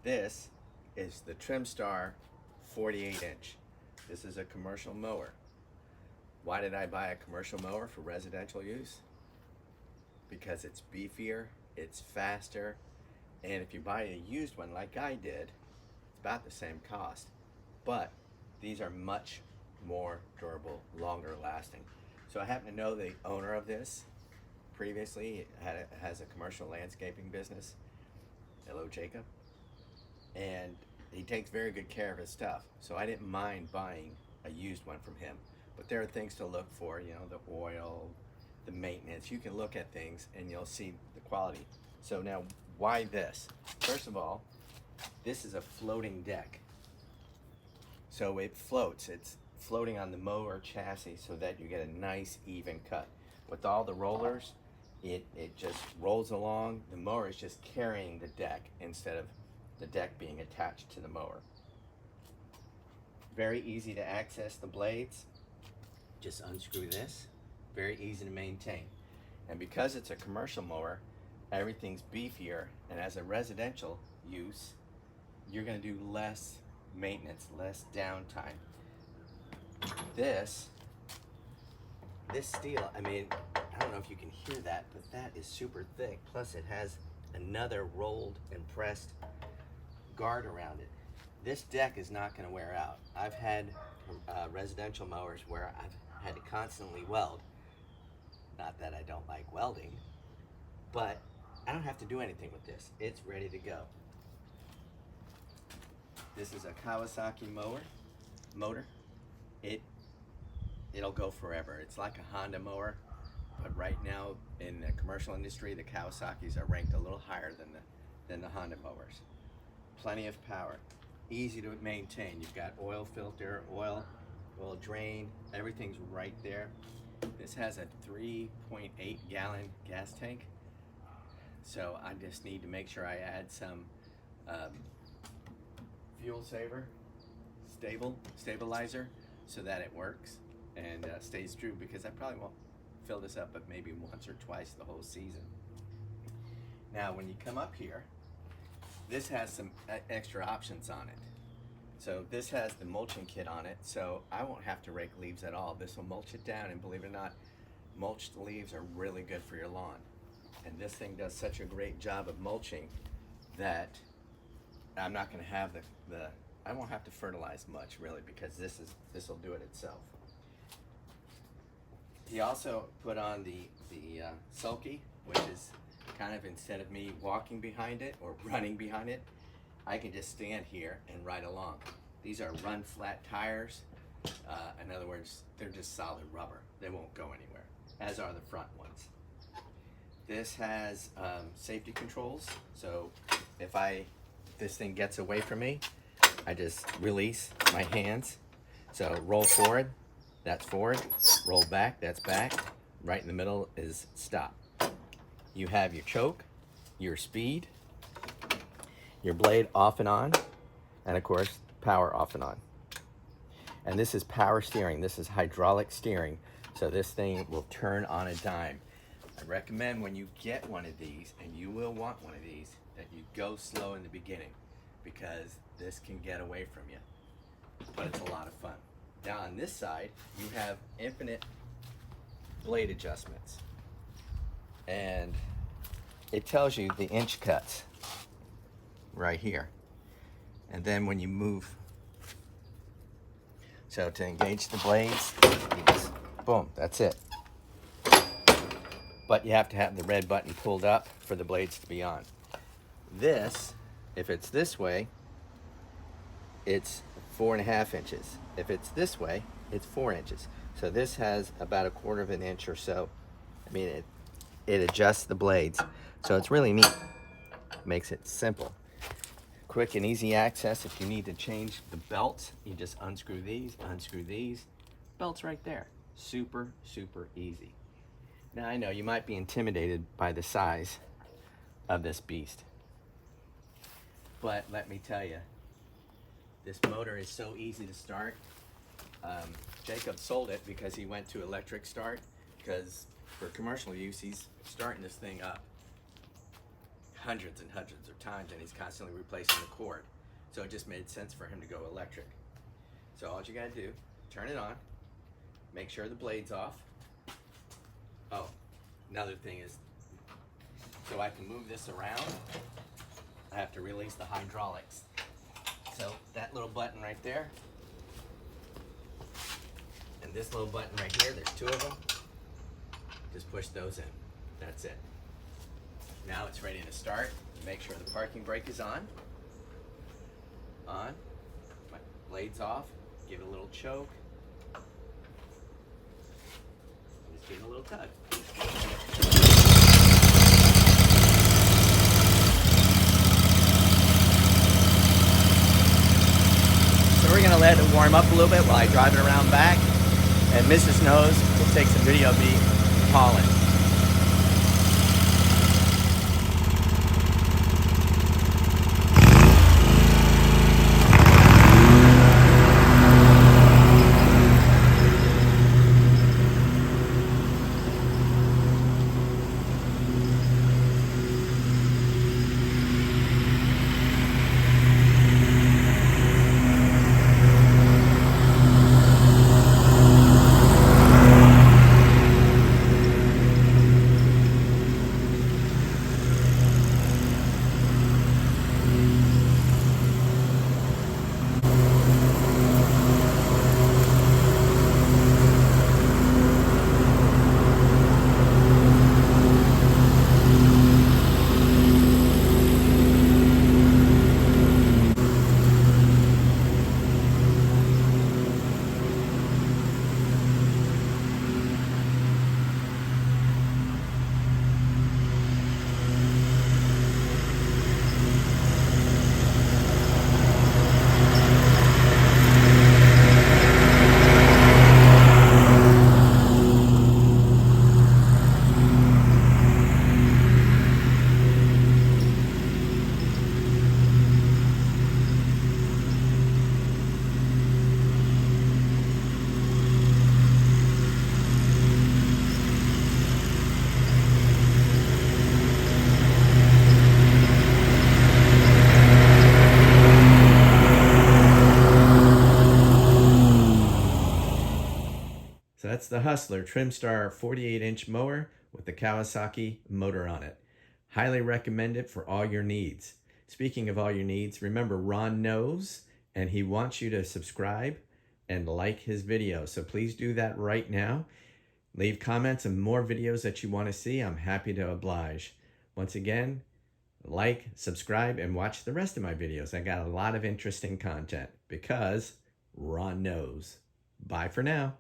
This is the Trimstar 48 inch. This is a commercial mower. Why did I buy a commercial mower for residential use? Because it's beefier, it's faster, and if you buy a used one like I did, it's about the same cost. But these are much more durable, longer lasting. So I happen to know the owner of this. Previously, has a commercial landscaping business. Hello, Jacob. And he takes very good care of his stuff. So I didn't mind buying a used one from him. But there are things to look for, you know, the oil, the maintenance. You can look at things and you'll see the quality. So now, why this? First of all, this is a floating deck. So it floats. It's floating on the mower chassis so that you get a nice even cut. With all the rollers, it just rolls along. The mower is just carrying the deck instead of the deck being attached to the mower. Very easy to access the blades. Just unscrew this. Very easy to maintain. And because it's a commercial mower, everything's beefier, and as a residential use, you're going to do less maintenance, less downtime. This steel, I mean, I don't know if you can hear that, but that is super thick. Plus it has another rolled and pressed guard around it. This deck is not going to wear out. I've had residential mowers where I've had to constantly weld. Not that I don't like welding, but I don't have to do anything with this. It's ready to go. This is a Kawasaki motor. It'll go forever. It's like a Honda mower, but right now in the commercial industry, the Kawasaki's are ranked a little higher than the Honda mowers. Plenty of power, easy to maintain. You've got oil filter, oil drain, everything's right there. This has a 3.8 gallon gas tank, so I just need to make sure I add some fuel saver, stabilizer, so that it works and stays true, because I probably won't fill this up but maybe once or twice the whole season. Now when you come up here, this has some extra options on it. So this has the mulching kit on it, so I won't have to rake leaves at all. This will mulch it down, and believe it or not, mulched leaves are really good for your lawn. And this thing does such a great job of mulching that I'm not going to have I won't have to fertilize much really, because this will do it itself. He also put on the sulky, which is kind of, instead of me walking behind it or running behind it, I can just stand here and ride along. These are run flat tires. In other words, they're just solid rubber. They won't go anywhere, as are the front ones. This has safety controls, so if this thing gets away from me, I just release my hands. So roll forward, that's forward. Roll back, that's back. Right in the middle is stop. You have your choke, your speed, your blade off and on, and of course, power off and on. And this is power steering. This is hydraulic steering. So this thing will turn on a dime. I recommend when you get one of these, and you will want one of these, that you go slow in the beginning, because this can get away from you. But it's a lot of fun. Now on this side, you have infinite blade adjustments. And it tells you the inch cuts right here. And then when you move, so to engage the blades, you just, boom, that's it. But you have to have the red button pulled up for the blades to be on. This, if it's this way, it's 4.5 inches. If it's this way, it's 4 inches. So this has about 1/4 of an inch or so. I mean, it adjusts the blades. So it's really neat. Makes it simple. Quick and easy access. If you need to change the belts, you just unscrew these. Belt's right there. Super, super easy. Now I know you might be intimidated by the size of this beast, but let me tell you, this motor is so easy to start. Jacob sold it because he went to electric start, because for commercial use he's starting this thing up. hundreds and hundreds of times, and he's constantly replacing the cord. So it just made sense for him to go electric. So all you gotta do, turn it on, make sure the blade's off. Oh, another thing is, so I can move this around, I have to release the hydraulics. So that little button right there, and this little button right here, there's two of them. Just push those in. That's it. Now it's ready to start. Make sure the parking brake is on. On. My blade's off. Give it a little choke. Just give it a little tug. So we're gonna let it warm up a little bit while I drive it around back. And Mrs. Nose will take some video of me hauling. So that's the Hustler Trimstar 48-inch mower with the Kawasaki motor on it. Highly recommend it for all your needs. Speaking of all your needs, remember Ron knows, and he wants you to subscribe and like his video. So please do that right now. Leave comments and more videos that you want to see. I'm happy to oblige. Once again, like, subscribe, and watch the rest of my videos. I got a lot of interesting content because Ron knows. Bye for now.